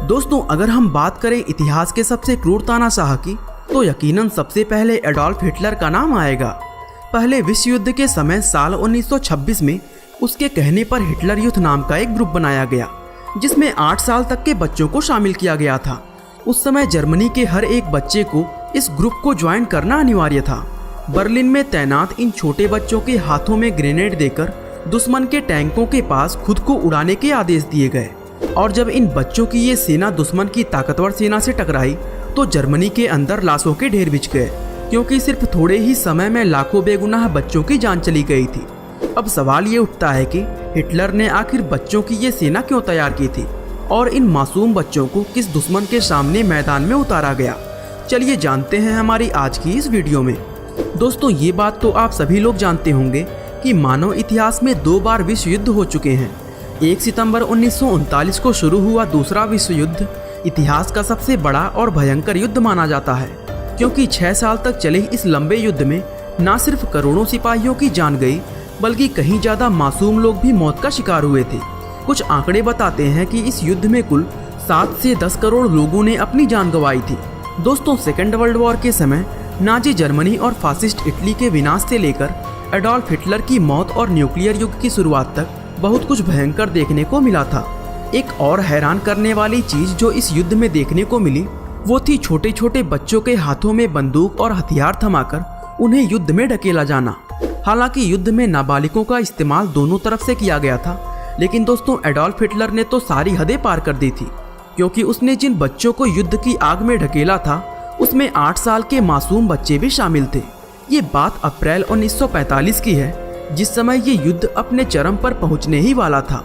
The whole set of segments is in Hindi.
दोस्तों, अगर हम बात करें इतिहास के सबसे क्रूर तानाशाह की, तो यकीनन सबसे पहले एडोल्फ हिटलर का नाम आएगा। पहले विश्व युद्ध के समय साल 1926 में उसके कहने पर हिटलर यूथ नाम का एक ग्रुप बनाया गया, जिसमें 8 साल तक के बच्चों को शामिल किया गया था। उस समय जर्मनी के हर एक बच्चे को इस ग्रुप को ज्वाइन करना अनिवार्य था। बर्लिन में तैनात इन छोटे बच्चों के हाथों में ग्रेनेड देकर दुश्मन के टैंकों के पास खुद को उड़ाने के आदेश दिए गए, और जब इन बच्चों की ये सेना दुश्मन की ताकतवर सेना से टकराई तो जर्मनी के अंदर लाशों के ढेर बिछ गए, क्योंकि सिर्फ थोड़े ही समय में लाखों बेगुनाह बच्चों की जान चली गई थी। अब सवाल ये उठता है कि हिटलर ने आखिर बच्चों की ये सेना क्यों तैयार की थी और इन मासूम बच्चों को किस दुश्मन के सामने मैदान में उतारा गया। चलिए जानते हैं हमारी आज की इस वीडियो में। दोस्तों, ये बात तो आप सभी लोग जानते होंगे कि मानव इतिहास में 2 बार विश्व युद्ध हो चुके हैं। 1 सितंबर 1939 को शुरू हुआ दूसरा विश्व युद्ध इतिहास का सबसे बड़ा और भयंकर युद्ध माना जाता है, क्योंकि 6 साल तक चले इस लंबे युद्ध में न सिर्फ करोड़ों सिपाहियों की जान गई, बल्कि कहीं ज़्यादा मासूम लोग भी मौत का शिकार हुए थे। कुछ आंकड़े बताते हैं कि इस युद्ध में कुल 7 से 10 करोड़ लोगों ने अपनी जान गंवाई थी। दोस्तों, सेकेंड वर्ल्ड वॉर के समय नाजी जर्मनी और फासिस्ट इटली के विनाश से लेकर एडोल्फ हिटलर की मौत और न्यूक्लियर युग की शुरुआत तक बहुत कुछ भयंकर देखने को मिला था। एक और हैरान करने वाली चीज जो इस युद्ध में देखने को मिली वो थी छोटे छोटे बच्चों के हाथों में बंदूक और हथियार थमाकर उन्हें युद्ध में ढकेला जाना। हालांकि युद्ध में नाबालिगों का इस्तेमाल दोनों तरफ से किया गया था, लेकिन दोस्तों एडोल्फ हिटलर ने तो सारी हदें पार कर दी थी, क्योंकि उसने जिन बच्चों को युद्ध की आग में ढकेला था उसमें 8 साल के मासूम बच्चे भी शामिल थे। ये बात अप्रैल 1945 की है, जिस समय ये युद्ध अपने चरम पर पहुंचने ही वाला था।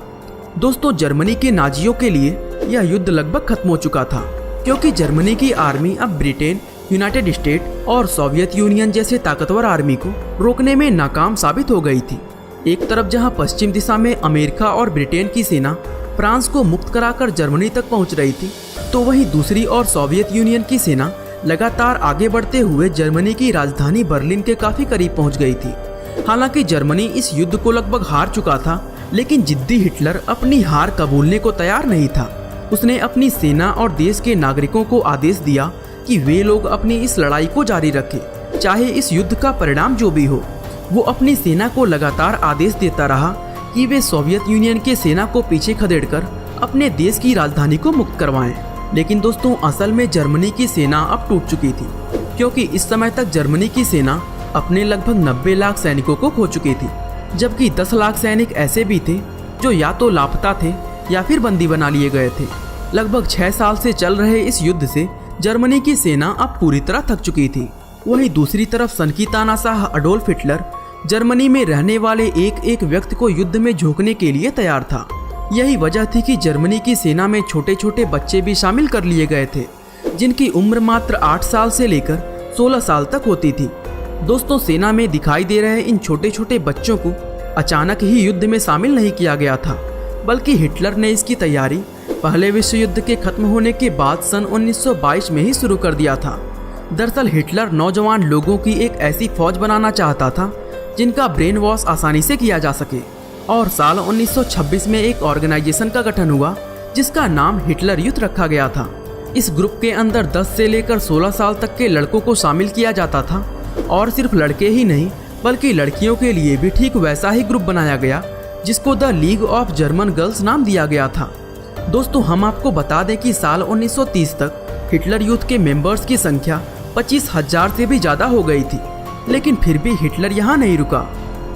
दोस्तों, जर्मनी के नाजियों के लिए यह युद्ध लगभग खत्म हो चुका था, क्योंकि जर्मनी की आर्मी अब ब्रिटेन, यूनाइटेड स्टेट और सोवियत यूनियन जैसे ताकतवर आर्मी को रोकने में नाकाम साबित हो गई थी। एक तरफ जहां पश्चिम दिशा में अमेरिका और ब्रिटेन की सेना फ्रांस को मुक्त कराकर जर्मनी तक पहुंच रही थी, तो वहीं दूसरी ओर सोवियत यूनियन की सेना लगातार आगे बढ़ते हुए जर्मनी की राजधानी बर्लिन के काफी करीब पहुंच गई थी। हालांकि जर्मनी इस युद्ध को लगभग हार चुका था, लेकिन जिद्दी हिटलर अपनी हार कबूलने को तैयार नहीं था। उसने अपनी सेना और देश के नागरिकों को आदेश दिया कि वे लोग अपनी इस लड़ाई को जारी रखें, चाहे इस युद्ध का परिणाम जो भी हो। वो अपनी सेना को लगातार आदेश देता रहा कि वे सोवियत यूनियन के सेना को पीछे खदेड़कर अपने देश की राजधानी को मुक्त करवाएं। लेकिन दोस्तों, असल में जर्मनी की सेना अब टूट चुकी थी, क्योंकि इस समय तक जर्मनी की सेना अपने लगभग 90 लाख सैनिकों को खो चुकी थी, जबकि 10 लाख सैनिक ऐसे भी थे जो या तो लापता थे या फिर बंदी बना लिए गए थे। लगभग 6 साल से चल रहे इस युद्ध से जर्मनी की सेना अब पूरी तरह थक चुकी थी। वहीं दूसरी तरफ सनकी तानाशाह एडोल्फ हिटलर जर्मनी में रहने वाले एक एक व्यक्ति को युद्ध में झोंकने के लिए तैयार था। यही वजह थी कि जर्मनी की सेना में छोटे छोटे बच्चे भी शामिल कर लिए गए थे, जिनकी उम्र मात्र 8 साल से लेकर 16 साल तक होती थी। दोस्तों, सेना में दिखाई दे रहे इन छोटे छोटे बच्चों को अचानक ही युद्ध में शामिल नहीं किया गया था, बल्कि हिटलर ने इसकी तैयारी पहले विश्व युद्ध के खत्म होने के बाद सन 1922 में ही शुरू कर दिया था। दरअसल हिटलर नौजवान लोगों की एक ऐसी फौज बनाना चाहता था जिनका ब्रेन वॉश आसानी से किया जा सके, और साल 1926 में एक ऑर्गेनाइजेशन का गठन हुआ जिसका नाम हिटलर यूथ रखा गया था। इस ग्रुप के अंदर 10 से लेकर 16 साल तक के लड़कों को शामिल किया जाता था, और सिर्फ लड़के ही नहीं बल्कि लड़कियों के लिए भी ठीक वैसा ही ग्रुप बनाया गया, जिसको the league of German girls नाम दिया गया था। दोस्तों, हम आपको बता दें कि साल 1930 तक हिटलर यूथ के मेंबर्स की संख्या 25,000 से भी ज़्यादा हो गई थी, लेकिन फिर भी हिटलर यहाँ नहीं रुका,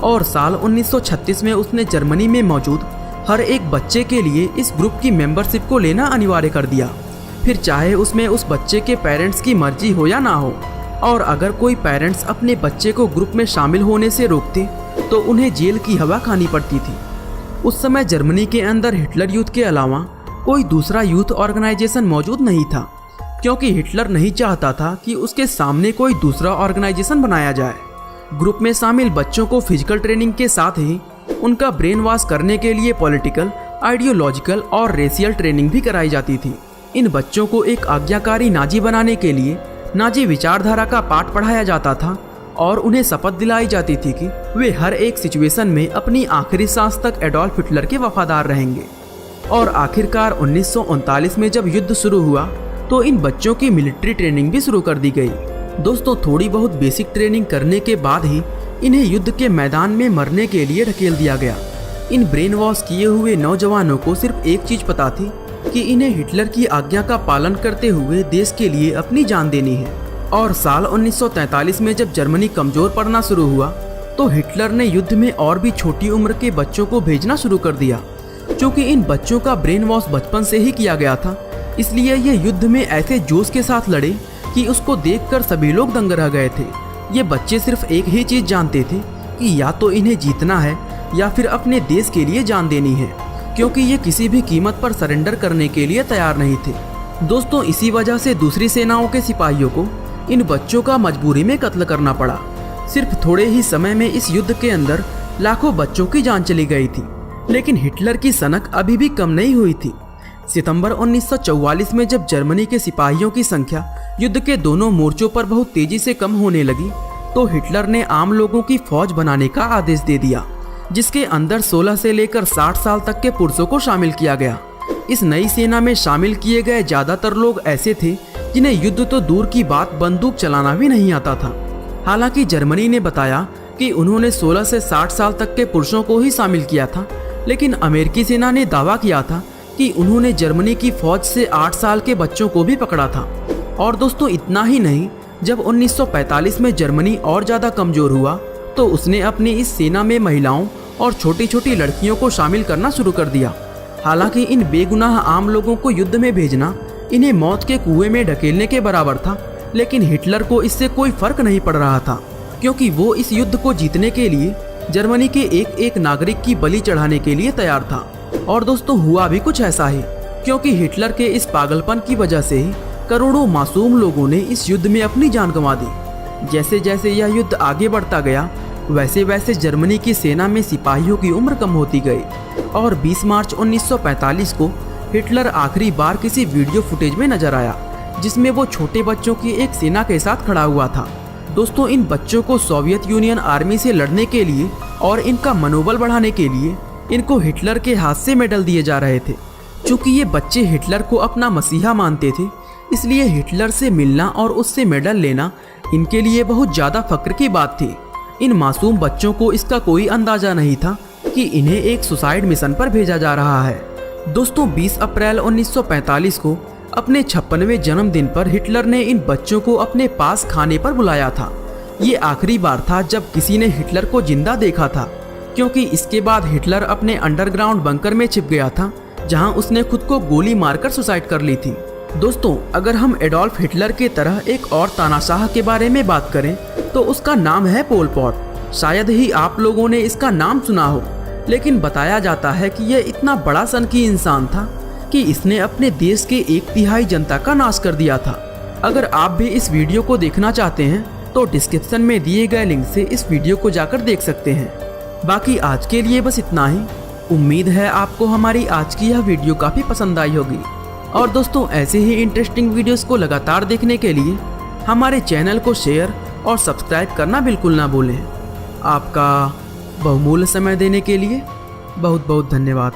और साल 1936 में उसने जर्मनी में मौजूद हर एक बच्चे के लिए इस ग्रुप की मेंबरशिप को लेना अनिवार्य कर दिया, फिर चाहे उसमें उस बच्चे के पेरेंट्स की मर्जी हो या ना हो। और अगर कोई पेरेंट्स अपने बच्चे को ग्रुप में शामिल होने से रोकते तो उन्हें जेल की हवा खानी पड़ती थी। उस समय जर्मनी के अंदर हिटलर यूथ के अलावा कोई दूसरा यूथ ऑर्गेनाइजेशन मौजूद नहीं था, क्योंकि हिटलर नहीं चाहता था कि उसके सामने कोई दूसरा ऑर्गेनाइजेशन बनाया जाए। ग्रुप में शामिल बच्चों को फिजिकल ट्रेनिंग के साथ ही उनका ब्रेन वॉश करने के लिए पॉलिटिकल, आइडियोलॉजिकल और रेशियल ट्रेनिंग भी कराई जाती थी। इन बच्चों को एक आज्ञाकारी नाजी बनाने के लिए नाजी विचारधारा का पाठ पढ़ाया जाता था, और उन्हें शपथ दिलाई जाती थी कि वे हर एक सिचुएशन में अपनी आखिरी सांस तक एडोल्फ हिटलर के वफादार रहेंगे। और आखिरकार 1939 में जब युद्ध शुरू हुआ तो इन बच्चों की मिलिट्री ट्रेनिंग भी शुरू कर दी गई। दोस्तों थोड़ी बहुत बेसिक ट्रेनिंग करने के बाद ही इन्हें युद्ध के मैदान में मरने के लिए ढकेल दिया गया। इन ब्रेन वॉश किए हुए नौजवानों को सिर्फ एक चीज पता थी कि इन्हें हिटलर की आज्ञा का पालन करते हुए देश के लिए अपनी जान देनी है। और साल 1943 में जब जर्मनी कमजोर पड़ना शुरू हुआ तो हिटलर ने युद्ध में और भी छोटी उम्र के बच्चों को भेजना शुरू कर दिया। क्योंकि इन बच्चों का ब्रेन वॉश बचपन से ही किया गया था, इसलिए ये युद्ध में ऐसे जोश के साथ लड़े कि उसको देखकर सभी लोग दंग रह गए थे। ये बच्चे सिर्फ एक ही चीज जानते थे कि या तो इन्हें जीतना है या फिर अपने देश के लिए जान देनी है, क्योंकि ये किसी भी कीमत पर सरेंडर करने के लिए तैयार नहीं थे। दोस्तों इसी वजह से दूसरी सेनाओं के सिपाहियों को इन बच्चों का मजबूरी में कत्ल करना पड़ा। सिर्फ थोड़े ही समय में इस युद्ध के अंदर लाखों बच्चों की जान चली गई थी, लेकिन हिटलर की सनक अभी भी कम नहीं हुई थी। सितंबर 1944 में जब जर्मनी के सिपाहियों की संख्या युद्ध के दोनों मोर्चों पर बहुत तेजी से कम होने लगी तो हिटलर ने आम लोगों की फौज बनाने का आदेश दे दिया, जिसके अंदर 16 से लेकर 60 साल तक के पुरुषों को शामिल किया गया। इस नई सेना में शामिल किए गए ज्यादातर लोग ऐसे थे जिन्हें युद्ध तो दूर की बात बंदूक चलाना भी नहीं आता था। हालांकि जर्मनी ने बताया कि उन्होंने 16 से 60 साल तक के पुरुषों को ही शामिल किया था, लेकिन अमेरिकी सेना ने दावा किया था कि उन्होंने जर्मनी की फौज से 8 साल के बच्चों को भी पकड़ा था। और दोस्तों इतना ही नहीं, जब 1945 में जर्मनी और ज़्यादा कमज़ोर हुआ तो उसने अपनी इस सेना में महिलाओं और छोटी छोटी लड़कियों को शामिल करना शुरू कर दिया। हालांकि इन बेगुनाह आम लोगों को युद्ध में भेजना इन्हें मौत के कुएं में ढकेलने के बराबर था, लेकिन हिटलर को इससे कोई फर्क नहीं पड़ रहा था, क्योंकि वो इस युद्ध को जीतने के लिए जर्मनी के एक एक नागरिक की बलि चढ़ाने के लिए तैयार था। और दोस्तों हुआ भी कुछ ऐसा ही, क्योंकि हिटलर के इस पागलपन की वजह से ही करोड़ों मासूम लोगों ने इस युद्ध में अपनी जान गंवा दी। जैसे जैसे यह युद्ध आगे बढ़ता गया वैसे वैसे जर्मनी की सेना में सिपाहियों की उम्र कम होती गई और 20 मार्च 1945 को हिटलर आखिरी बार किसी वीडियो फुटेज में नजर आया, जिसमें वो छोटे बच्चों की एक सेना के साथ खड़ा हुआ था। दोस्तों इन बच्चों को सोवियत यूनियन आर्मी से लड़ने के लिए और इनका मनोबल बढ़ाने के लिए इनको हिटलर के हाथ से मेडल दिए जा रहे थे। चूँकि ये बच्चे हिटलर को अपना मसीहा मानते थे, इसलिए हिटलर से मिलना और उससे मेडल लेना इनके लिए बहुत ज़्यादा फक्र की बात थी। इन मासूम बच्चों को इसका कोई अंदाज़ा नहीं था कि इन्हें एक सुसाइड मिशन पर भेजा जा रहा है। दोस्तों 20 अप्रैल 1945 को अपने 56वें जन्मदिन पर हिटलर ने इन बच्चों को अपने पास खाने पर बुलाया था। ये आखिरी बार था जब किसी ने हिटलर को जिंदा देखा था, क्योंकि इसके बाद हिटलर अपने अंडरग्राउंड बंकर में छिप गया था, जहां उसने खुद को गोली मारकर सुसाइड कर ली थी। दोस्तों अगर हम एडोल्फ हिटलर के तरह एक और तानाशाह के बारे में बात करें तो उसका नाम है पोल पॉट। शायद ही आप लोगों ने इसका नाम सुना हो, लेकिन बताया जाता है कि यह इतना बड़ा सनकी इंसान था कि इसने अपने देश के 1/3 जनता का नाश कर दिया था। अगर आप भी इस वीडियो को देखना चाहते हैं तो डिस्क्रिप्शन में दिए गए लिंक से इस वीडियो को जाकर देख सकते हैं। बाकी आज के लिए बस इतना ही। उम्मीद है आपको हमारी आज की यह वीडियो काफ़ी पसंद आई होगी। और दोस्तों ऐसे ही इंटरेस्टिंग वीडियोस को लगातार देखने के लिए हमारे चैनल को शेयर और सब्सक्राइब करना बिल्कुल ना भूलें। आपका बहुमूल्य समय देने के लिए बहुत बहुत धन्यवाद।